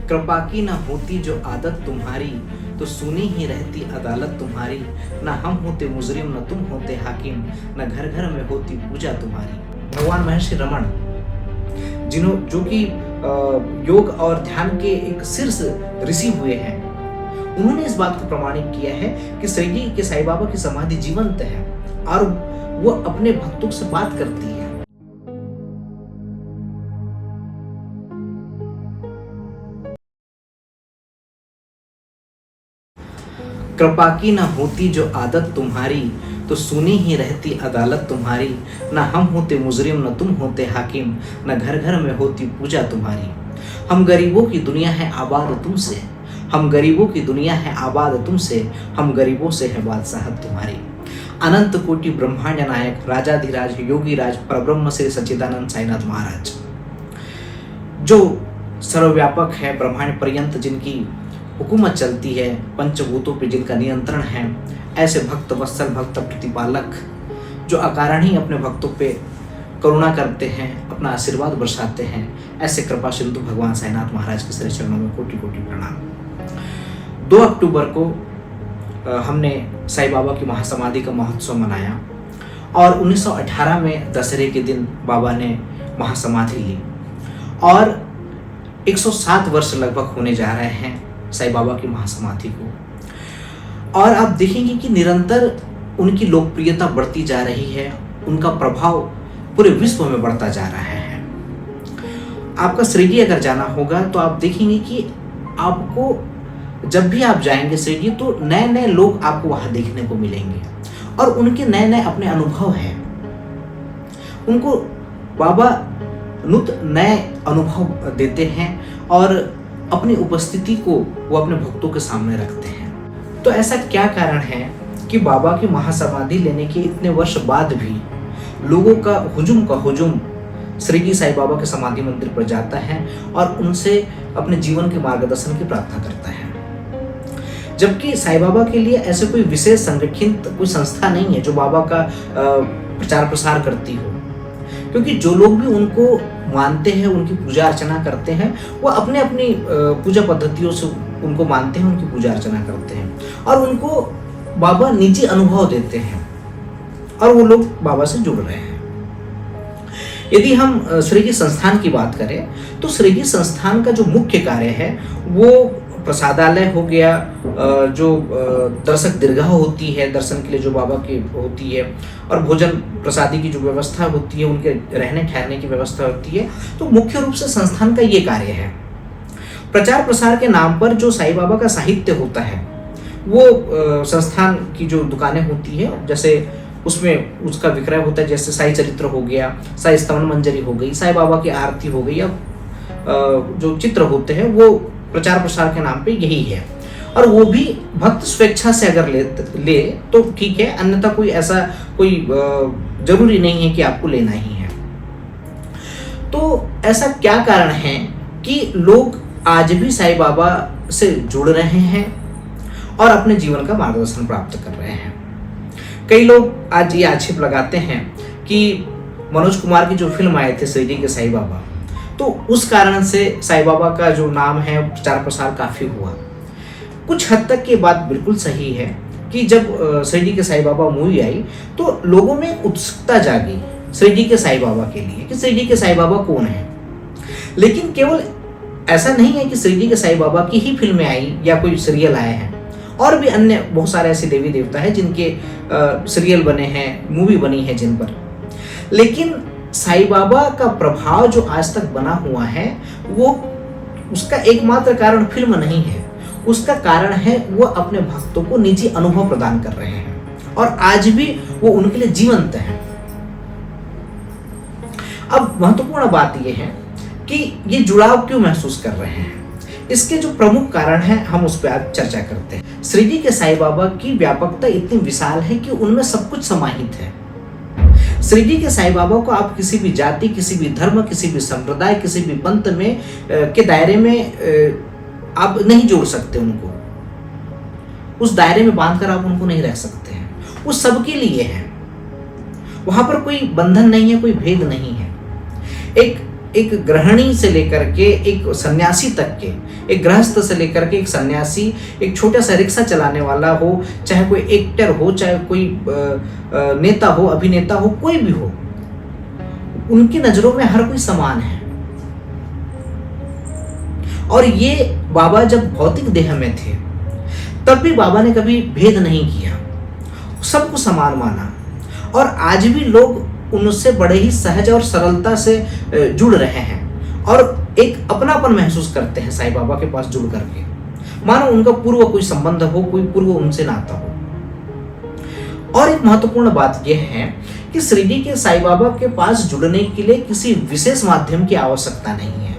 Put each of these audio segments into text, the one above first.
कृपा की न होती जो आदत तुम्हारी, तो सुनी ही रहती अदालत तुम्हारी। न हम होते मुजरिम न तुम होते हाकिम, न घर घर में होती पूजा तुम्हारी। भगवान महर्षि रमण जो कि योग और ध्यान के एक शीर्ष ऋषि हुए हैं, उन्होंने इस बात को प्रमाणित किया है कि शिरडी के साईं बाबा की समाधि जीवंत है और वो अपने भक्तों से बात करती है। कृपा की न होती जो आदत तुम्हारी, तो सुनी ही रहती अदालत तुम्हारी। न हम होते मुजरिम न तुम होते हाकिम, न घर घर में होती पूजा तुम्हारी। हम गरीबों की दुनिया है आबाद तुमसे, हम गरीबों की दुनिया है आबाद तुमसे, हम गरीबों से है बादशाहत तुम्हारी। अनंत कोटि ब्रह्मांड नायक राजाधिराज योगीराज परब्रह्म श्री सच्चिदानंद साईनाथ महाराज, जो सर्वव्यापक है, ब्रह्मांड पर्यंत जिनकी हुकूमत चलती है, पंचभूतों पे जिनका नियंत्रण है, ऐसे भक्त वत्सल भक्त प्रतिपालक जो अकारण ही अपने भक्तों पे करुणा करते हैं, अपना आशीर्वाद बरसाते हैं, ऐसे कृपा सिंधु भगवान साईनाथ महाराज के श्री चरणों में कोटि कोटि प्रणाम। 2 अक्टूबर को हमने साईं बाबा की महासमाधि का महोत्सव मनाया और 1918 में दशहरे के दिन बाबा ने महासमाधि ली और 107 वर्ष लगभग होने जा रहे हैं साईं बाबा की महासमाधि को। और आप देखेंगे कि निरंतर उनकी लोकप्रियता बढ़ती जा रही है, उनका प्रभाव पूरे विश्व में बढ़ता जा रहा है। आपका शिरडी अगर जाना होगा तो आप देखेंगे कि आपको जब भी आप जाएंगे शिरडी तो नए नए लोग आपको वहां देखने को मिलेंगे और उनके नए नए अपने अनुभव हैं। उनको बाबा नए अनुभव देते हैं और अपनी उपस्थिति को वो अपने भक्तों के सामने रखते हैं। तो ऐसा क्या कारण है कि बाबा की महासमाधि लेने के इतने वर्ष बाद भी लोगों का हुजूम शिरडी साईं बाबा के समाधि मंदिर पर जाता है और उनसे अपने जीवन के मार्गदर्शन की प्रार्थना करता है, जबकि साईं बाबा के लिए ऐसे कोई विशेष संगठित कोई संस्था नहीं है जो बाबा का प्रचार प्रसार करती हो। क्योंकि जो लोग भी उनको मानते हैं, उनकी पूजा अर्चना करते हैं, वो अपने अपनी पूजा पद्धतियों से उनको मानते हैं, उनकी पूजा अर्चना करते हैं और उनको बाबा निजी अनुभव देते हैं और वो लोग बाबा से जुड़ रहे हैं। यदि हम श्रीगी संस्थान की बात करें तो श्रीगी संस्थान का जो मुख्य कार्य है वो प्रसादालय हो गया, जो दर्शक दीर्घा होती है दर्शन के लिए जो बाबा की होती है, और भोजन प्रसादी की जो व्यवस्था होती है, उनके रहने ठहरने की व्यवस्था होती है। तो मुख्य रूप से संस्थान का ये कार्य है। प्रचार प्रसार के नाम पर जो साईं बाबा का साहित्य होता है वो संस्थान की जो दुकानें होती है, जैसे उसमें उसका विक्रय होता है, जैसे साई चरित्र हो गया, साई स्तवन मंजरी हो गई, साईं बाबा की आरती हो गई, या जो चित्र होते हैं वो प्रचार प्रसार के नाम पे यही है। और वो भी भक्त स्वेच्छा से अगर ले तो ठीक है, अन्यथा कोई ऐसा कोई जरूरी नहीं है कि आपको लेना ही है। तो ऐसा क्या कारण है कि लोग आज भी साईं बाबा से जुड़ रहे हैं और अपने जीवन का मार्गदर्शन प्राप्त कर रहे हैं? कई लोग आज ये आक्षेप लगाते हैं कि मनोज कुमार की जो फिल्म आए थे शिरडी के साईं बाबा, तो उस कारण से साईं बाबा का जो नाम है प्रचार प्रसार काफी हुआ। कुछ हद तक ये बात बिल्कुल सही है कि जब शिरडी के साईं बाबा मूवी आई तो लोगों में उत्सुकता जागी शिरडी के साईं बाबा के लिए कि शिरडी के साईं बाबा कौन है। लेकिन केवल ऐसा नहीं है कि शिरडी के साईं बाबा की ही फिल्में आई या कोई सीरियल आए हैं, और भी अन्य बहुत सारे ऐसे देवी देवता है जिनके सीरियल बने हैं, मूवी बनी है जिन पर। लेकिन साईं बाबा का प्रभाव जो आज तक बना हुआ है वो उसका एकमात्र कारण फिल्म नहीं है, उसका कारण है वो अपने भक्तों को निजी अनुभव प्रदान कर रहे हैं और आज भी वो उनके लिए जीवंत है। अब महत्वपूर्ण बात यह है कि ये जुड़ाव क्यों महसूस कर रहे हैं, इसके जो प्रमुख कारण है हम उस पर आज चर्चा करते हैं। शिरडी के साईं बाबा की व्यापकता इतनी विशाल है कि उनमें सब कुछ समाहित है। शिरडी के साईं बाबा को आप किसी भी जाति, किसी भी धर्म, किसी भी संप्रदाय, किसी भी पंथ में के दायरे में आप नहीं जोड़ सकते उनको, उस दायरे में बांधकर आप उनको नहीं रख सकते हैं। वो सबके लिए है, वहां पर कोई बंधन नहीं है, कोई भेद नहीं है। एक एक गृहिणी से लेकर के एक सन्यासी तक के, एक गृहस्थ से लेकर के एक सन्यासी, एक छोटा सा रिक्शा चलाने वाला हो, चाहे कोई एक्टर हो, चाहे कोई नेता हो, अभिनेता हो, कोई भी हो, उनकी नजरों में हर कोई समान है। और ये बाबा जब भौतिक देह में थे तब भी बाबा ने कभी भेद नहीं किया, सबको समान माना। और आज भी लोग उनसे बड़े ही सहज और सरलता से जुड़ रहे हैं और एक अपनापन महसूस करते हैं साईं बाबा के पास जुड़ करके, मानो उनका पूर्व कोई संबंध हो, कोई पूर्व उनसे नाता हो। और एक महत्वपूर्ण बात यह है कि शिरडी के साईं बाबा के पास जुड़ने के लिए किसी विशेष माध्यम की आवश्यकता नहीं है,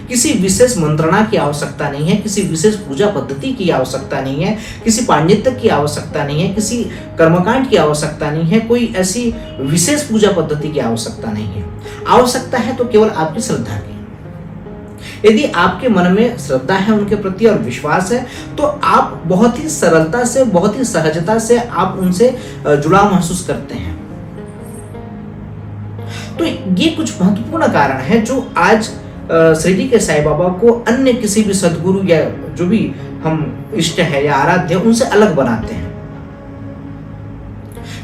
किसी विशेष मंत्रणा की आवश्यकता नहीं है, किसी विशेष पूजा पद्धति की आवश्यकता नहीं है, किसी पांडित्य की आवश्यकता नहीं है, किसी कर्मकांड की आवश्यकता नहीं है, कोई ऐसी विशेष पूजा पद्धति की आवश्यकता नहीं है। आवश्यकता है तो केवल आपकी श्रद्धा की। यदि आपके मन में श्रद्धा है उनके प्रति और विश्वास है तो आप बहुत ही सरलता से, बहुत ही सहजता से आप उनसे जुड़ाव महसूस करते हैं। तो ये कुछ महत्वपूर्ण कारण है जो आज शिरडी के साईं बाबा को अन्य किसी भी सद्गुरु या जो भी हम इष्ट है या आराध्य उनसे अलग बनाते हैं,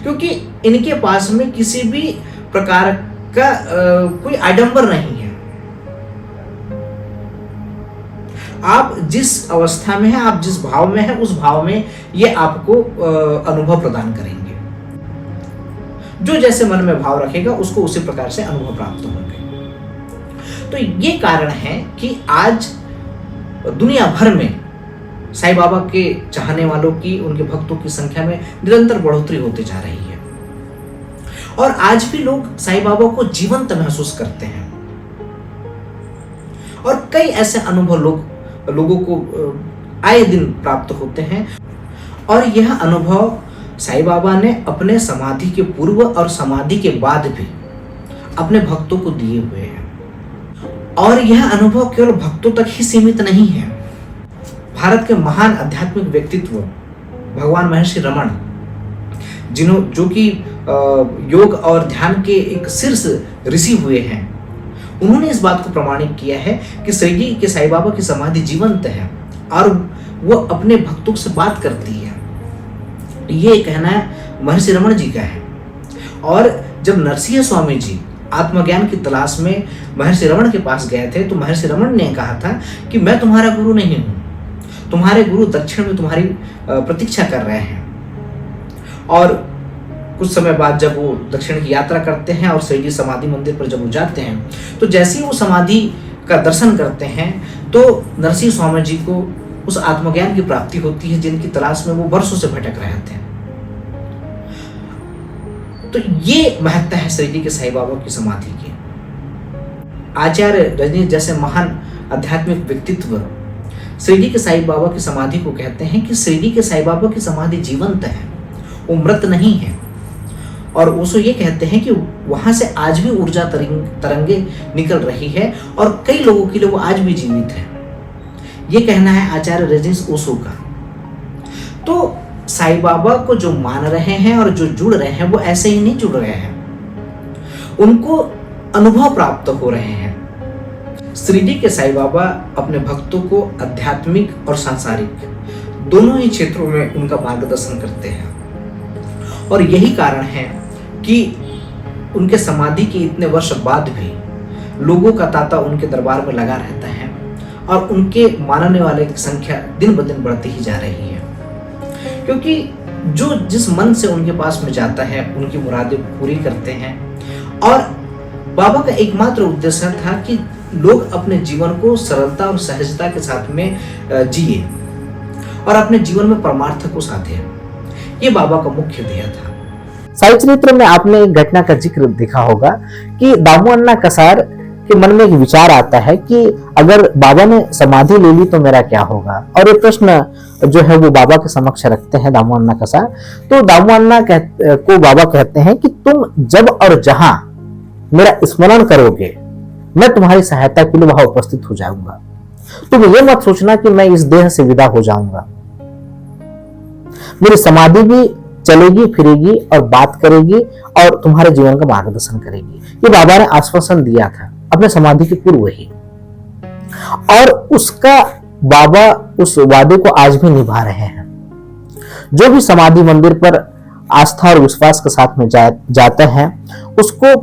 क्योंकि इनके पास में किसी भी प्रकार का कोई आडंबर नहीं है। आप जिस अवस्था में हैं, आप जिस भाव में हैं, उस भाव में ये आपको अनुभव प्रदान करेंगे। जो जैसे मन में भाव रखेगा उसको उसी प्रकार से अनुभव प्राप्त होंगे। तो ये कारण है कि आज दुनिया भर में साईं बाबा के चाहने वालों की, उनके भक्तों की संख्या में निरंतर बढ़ोतरी होती जा रही है और आज भी लोग साईं बाबा को जीवंत महसूस करते हैं। और कई ऐसे अनुभव लोगों को आए दिन प्राप्त होते हैं और यह अनुभव साईं बाबा ने अपने समाधि के पूर्व और समाधि के बाद भी अपने भक्तों को दिए हुए हैं। और यह अनुभव केवल भक्तों तक ही सीमित नहीं है। भारत के महान आध्यात्मिक व्यक्तित्व भगवान महर्षि रमण, जो कि योग और ध्यान के एक शीर्ष ऋषि हुए हैं, उन्होंने इस बात को प्रमाणित किया है कि शिरडी के साईं बाबा की समाधि जीवंत है और वो अपने भक्तों से बात करती है। ये कहना महर्षि रमण जी का है। और जब नरसिंह स्वामी जी आत्मज्ञान की तलाश में महर्षि रमण के पास गए थे तो महर्षि रमण ने कहा था कि मैं तुम्हारा गुरु नहीं हूं, तुम्हारे गुरु दक्षिण में तुम्हारी प्रतीक्षा कर रहे हैं। और कुछ समय बाद जब वो दक्षिण की यात्रा करते हैं और शिरडी समाधि मंदिर पर जब वो जाते हैं तो जैसे ही वो समाधि का दर्शन करते हैं तो नरसिंह स्वामी जी को उस आत्मज्ञान की प्राप्ति होती है जिनकी तलाश में वो वर्षों से भटक रहे थे। तो ये महत्ता है शिरडी के साईं बाबा की समाधि की। आचार्य रजनीश जैसे महान आध्यात्मिक व्यक्तित्व शिरडी के साईं बाबा की समाधि को कहते हैं कि शिरडी के साईं बाबा की समाधि जीवंत है, वो मृत नहीं है। और वो ये कहते हैं कि वहां से आज भी ऊर्जा तरंगे निकल रही है और कई लोगों के लिए वो आज भी जीवित है। ये कहना है आचार्य रजनीश ओशो का। तो साईं बाबा को जो मान रहे हैं और जो जुड़ रहे हैं वो ऐसे ही नहीं जुड़ रहे हैं, उनको अनुभव प्राप्त हो रहे हैं। शिरडी के साईं बाबा अपने भक्तों को आध्यात्मिक और सांसारिक दोनों ही क्षेत्रों में उनका मार्गदर्शन करते हैं। और यही कारण है कि उनके समाधि के इतने वर्ष बाद भी लोगों का तांता उनके दरबार में लगा रहता है और उनके मानने वाले की संख्या दिन ब दिन बढ़ती ही जा रही है, क्योंकि जो जिस मन से उनके पास में जाता है उनकी मुरादें पूरी करते हैं। और बाबा का एकमात्र उद्देश्य था कि लोग अपने जीवन को सरलता और सहजता के साथ में जिए और अपने जीवन में परमार्थ को साधे। ये बाबा का मुख्य ध्येय था। साई चरित्र में आपने एक घटना का जिक्र देखा होगा कि दामू अन्ना कसार के मन में एक विचार आता है कि अगर बाबा ने समाधि ले ली तो मेरा क्या होगा। और ये प्रश्न जो है वो बाबा के समक्ष रखते हैं दामू अन्ना कसार। तो दामू अन्ना को बाबा कहते हैं कि तुम जब और जहां मेरा स्मरण करोगे मैं तुम्हारी सहायता के लिए वहां उपस्थित हो जाऊंगा। तुम ये मत सोचना कि मैं इस देह से विदा हो जाऊंगा। मेरी समाधि भी चलेगी फिरेगी और बात करेगी और तुम्हारे जीवन का मार्गदर्शन करेगी। ये बाबा ने आश्वासन दिया था। अपने समाधि के पूर्व ही। और उसका बाबा उस वादे को आज भी निभा रहे हैं। जो भी समाधि मंदिर पर आस्था और विश्वास के साथ में जाते हैं, उसको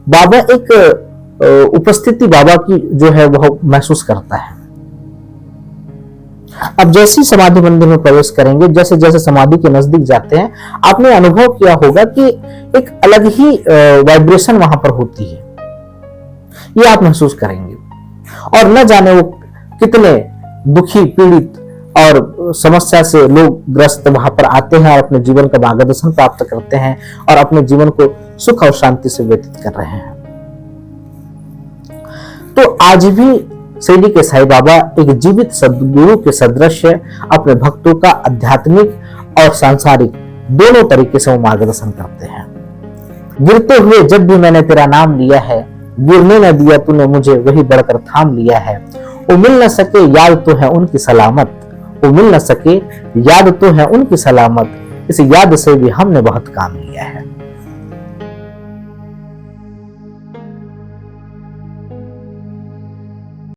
बाबा एक उपस्थिति बाबा की जो है वह महसूस करता है। अब जैसे ही समाधि मंदिर में प्रवेश करेंगे, जैसे जैसे समाधि के नजदीक जाते हैं, आपने अनुभव किया होगा कि एक अलग ही वाइब्रेशन वहां पर होती है, ये आप महसूस करेंगे। और न जाने वो कितने दुखी, पीड़ित और समस्या से लोग ग्रस्त वहां पर आते हैं और अपने जीवन का मार्गदर्शन प्राप्त करते हैं और अपने जीवन को सुख और शांति से व्यतीत कर रहे हैं। तो आज भी शिरडी के साईं बाबा एक जीवित सद्गुरु के सदृश अपने भक्तों का आध्यात्मिक और सांसारिक दोनों तरीके से वो मार्गदर्शन करते हैं। गिरते हुए जब भी मैंने तेरा नाम लिया है, गिरने न दिया तूने मुझे, वही बढ़कर थाम लिया है। वो मिल न सके याद तो है उनकी सलामत, वो मिल न सके याद तो है उनकी सलामत, इस याद से भी हमने बहुत काम लिया है।